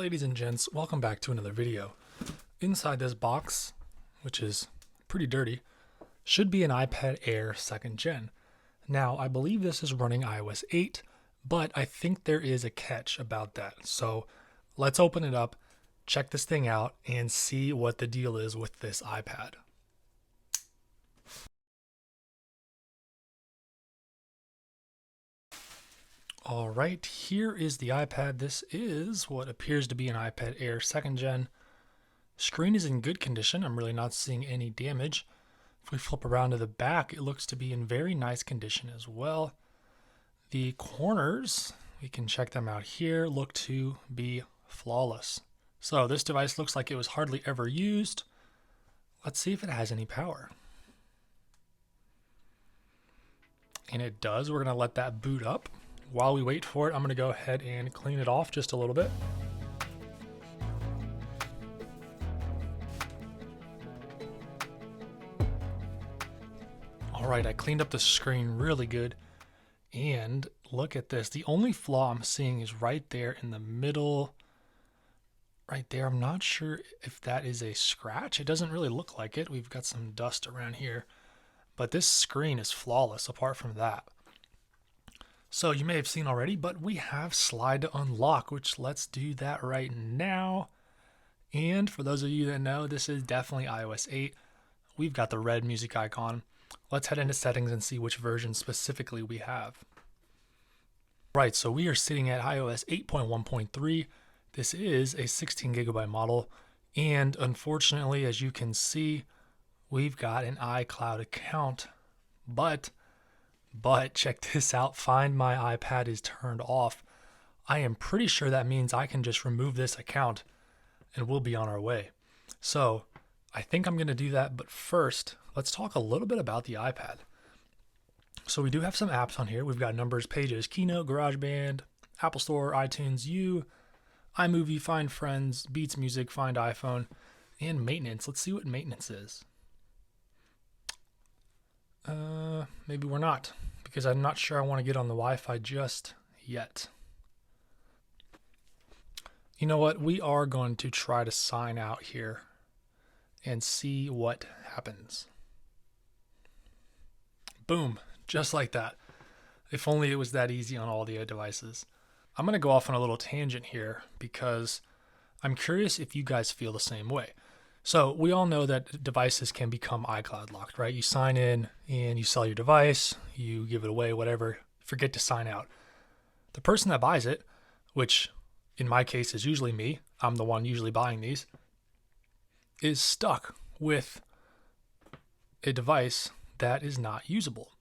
Ladies and gents, welcome back to another video. Inside this box, which is pretty dirty, should be an iPad Air 2nd Gen. Now, I believe this is running iOS 8, but I think there is a catch about that. So let's open it up, check this thing out, and see what the deal is with this iPad. Alright, here is the iPad. This is what appears to be an iPad Air 2nd Gen. Screen is in good condition. I'm really not seeing any damage. If we flip around to the back, it looks to be in very nice condition as well. The corners, we can check them out here, look to be flawless. So this device looks like it was hardly ever used. Let's see if it has any power. And it does. We're going to let that boot up. While we wait for it, I'm going to go ahead and clean it off just a little bit. Alright, I cleaned up the screen really good. And look at this. The only flaw I'm seeing is right there in the middle. Right there. I'm not sure if that is a scratch. It doesn't really look like it. We've got some dust around here. But this screen is flawless apart from that. So you may have seen already, but we have slide to unlock, which let's do that right now. And for those of you that know, this is definitely iOS 8. We've got the red music icon. Let's head into settings and see which version specifically we have. Right, so we are sitting at iOS 8.1.3. This is a 16 gigabyte model. And unfortunately, as you can see, we've got an iCloud account, but check this out, Find My iPad is turned off. I am pretty sure that means I can just remove this account and we'll be on our way. So I think I'm going to do that, but first, let's talk a little bit about the iPad. So we do have some apps on here. We've got Numbers, Pages, Keynote, GarageBand, Apple Store, iTunes U, iMovie, Find Friends, Beats Music, Find iPhone, and Maintenance. Let's see what maintenance is. Maybe we're not, because I'm not sure I want to get on the Wi-Fi just yet. You know what? We are going to try to sign out here and see what happens. Boom, just like that. If only it was that easy on all the devices. I'm going to go off on a little tangent here because I'm curious if you guys feel the same way. So we all know that devices can become iCloud locked, right? You sign in and you sell your device, you give it away, whatever, forget to sign out. The person that buys it, which in my case is usually me, I'm the one usually buying these, is stuck with a device that is not usable.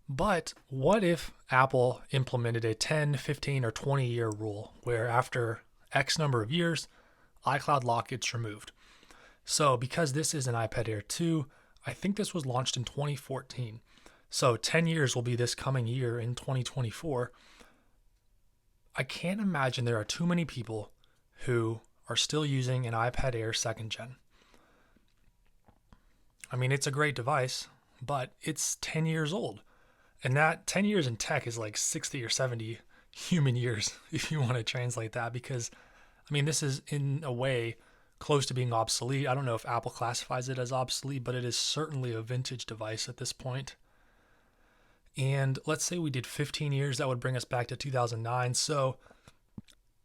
But what if Apple implemented a 10, 15, or 20-year rule where after X number of years, iCloud lock gets removed? So because this is an iPad Air 2, I think this was launched in 2014. So 10 years will be this coming year in 2024. I can't imagine there are too many people who are still using an iPad Air 2nd Gen. I mean, it's a great device, but it's 10 years old. And that 10 years in tech is like 60 or 70 human years, if you want to translate that, because, I mean, this is in a way close to being obsolete. I don't know if Apple classifies it as obsolete, but it is certainly a vintage device at this point. And let's say we did 15 years, that would bring us back to 2009. So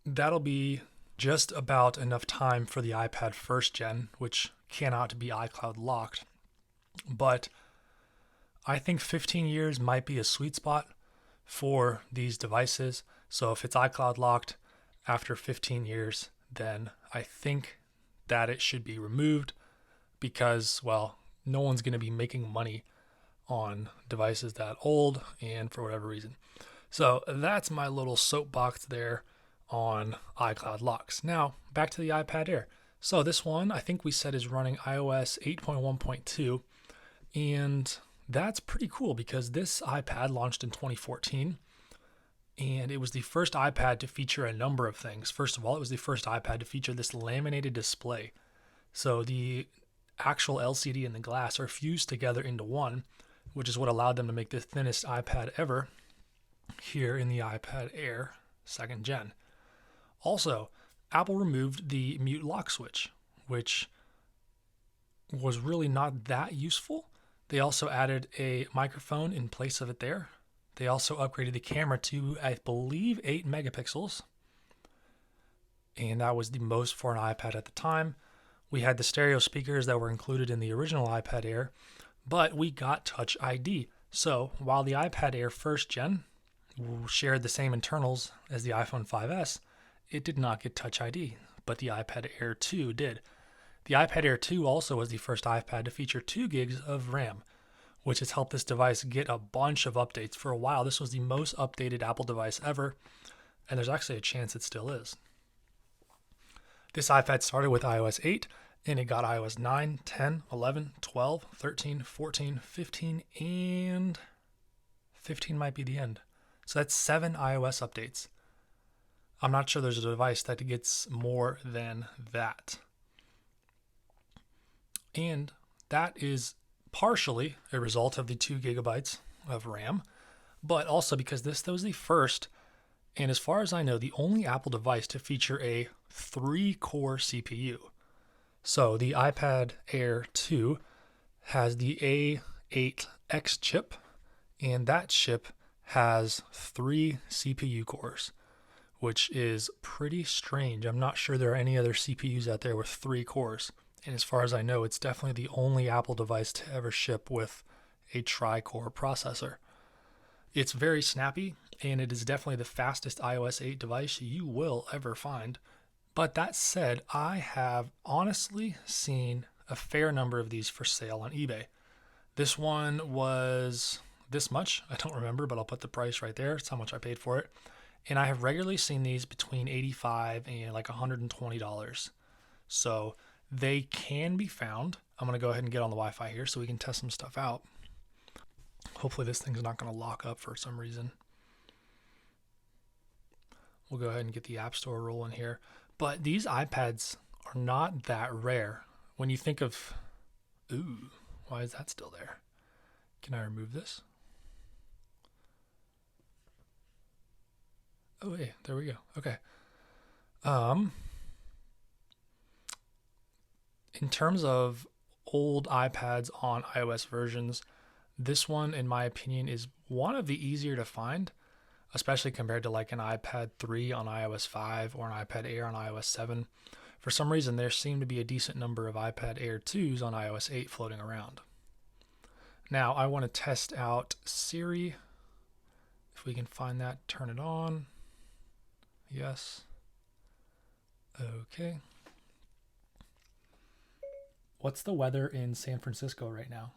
that'll be just about enough time for the iPad 1st Gen, which cannot be iCloud locked. But I think 15 years might be a sweet spot for these devices. So if it's iCloud locked after 15 years, then I think that it should be removed because, well, no one's going to be making money on devices that old and for whatever reason. So that's my little soapbox there on iCloud locks. Now back to the iPad Air. So this one I think we said is running iOS 8.1.2, and that's pretty cool because this iPad launched in 2014. And it was the first iPad to feature a number of things. First of all, it was the first iPad to feature this laminated display. So the actual LCD and the glass are fused together into one, which is what allowed them to make the thinnest iPad ever here in the iPad Air 2nd Gen. Also, Apple removed the mute lock switch, which was really not that useful. They also added a microphone in place of it there. They also upgraded the camera to, I believe, 8 megapixels. And that was the most for an iPad at the time. We had the stereo speakers that were included in the original iPad Air, but we got Touch ID. So while the iPad Air first gen shared the same internals as the iPhone 5S, it did not get Touch ID, but the iPad Air 2 did. The iPad Air 2 also was the first iPad to feature 2 gigs of RAM, which has helped this device get a bunch of updates. For a while, this was the most updated Apple device ever, and there's actually a chance it still is. This iPad started with iOS 8, and it got iOS 9, 10, 11, 12, 13, 14, 15, and 15 might be the end. So that's 7 iOS updates. I'm not sure there's a device that gets more than that. And that is partially a result of the 2 gigabytes of RAM, but also because this was the first, and as far as I know, the only Apple device to feature a 3-core CPU. So the iPad Air 2 has the A8X chip, and that chip has 3 CPU cores, which is pretty strange. I'm not sure there are any other CPUs out there with 3 cores. And as far as I know, it's definitely the only Apple device to ever ship with a tri-core processor. It's very snappy, and it is definitely the fastest iOS 8 device you will ever find. But that said, I have honestly seen a fair number of these for sale on eBay. This one was this much. I don't remember, but I'll put the price right there. It's how much I paid for it. And I have regularly seen these between $85 and like $120. So they can be found. I'm going to go ahead and get on the Wi-Fi here so we can test some stuff out. Hopefully this thing's not going to lock up for some reason. We'll go ahead and get the App Store rolling here. But these iPads are not that rare. When you think of, ooh, why is that still there? Can I remove this? Oh, hey, there we go. Okay. In terms of old iPads on iOS versions, this one, in my opinion, is one of the easier to find, especially compared to like an iPad 3 on iOS 5 or an iPad Air on iOS 7. For some reason, there seem to be a decent number of iPad Air 2s on iOS 8 floating around. Now, I want to test out Siri. If we can find that, turn it on. Yes. Okay. What's the weather in San Francisco right now?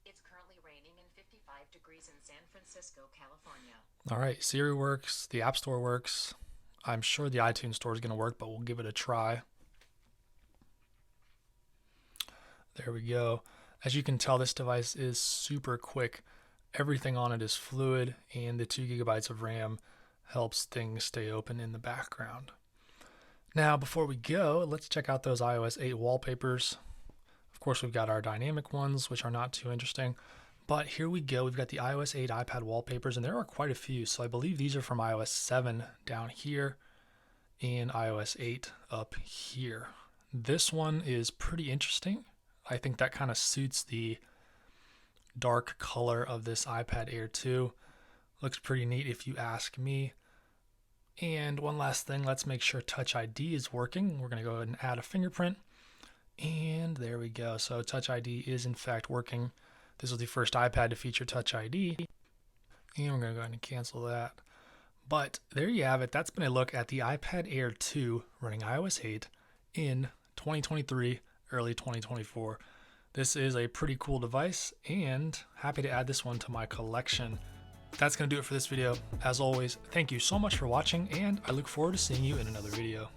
It's currently raining and 55 degrees in San Francisco, California. All right, Siri works, the App Store works. I'm sure the iTunes Store is going to work, but we'll give it a try. There we go. As you can tell, this device is super quick. Everything on it is fluid, and the 2 gigabytes of RAM helps things stay open in the background. Now, before we go, let's check out those iOS 8 wallpapers. Of course, we've got our dynamic ones, which are not too interesting. But here we go. We've got the iOS 8 iPad wallpapers, and there are quite a few. So I believe these are from iOS 7 down here and iOS 8 up here. This one is pretty interesting. I think that kind of suits the dark color of this iPad Air 2. Looks pretty neat if you ask me. And one last thing, let's make sure Touch ID is working. We're going to go ahead and add a fingerprint. And there we go. So Touch ID is in fact working. This was the first iPad to feature Touch ID. And we're going to go ahead and cancel that. But there you have it. That's been a look at the iPad Air 2 running iOS 8 in 2023, early 2024. This is a pretty cool device, and happy to add this one to my collection. That's going to do it for this video. As always, thank you so much for watching, and I look forward to seeing you in another video.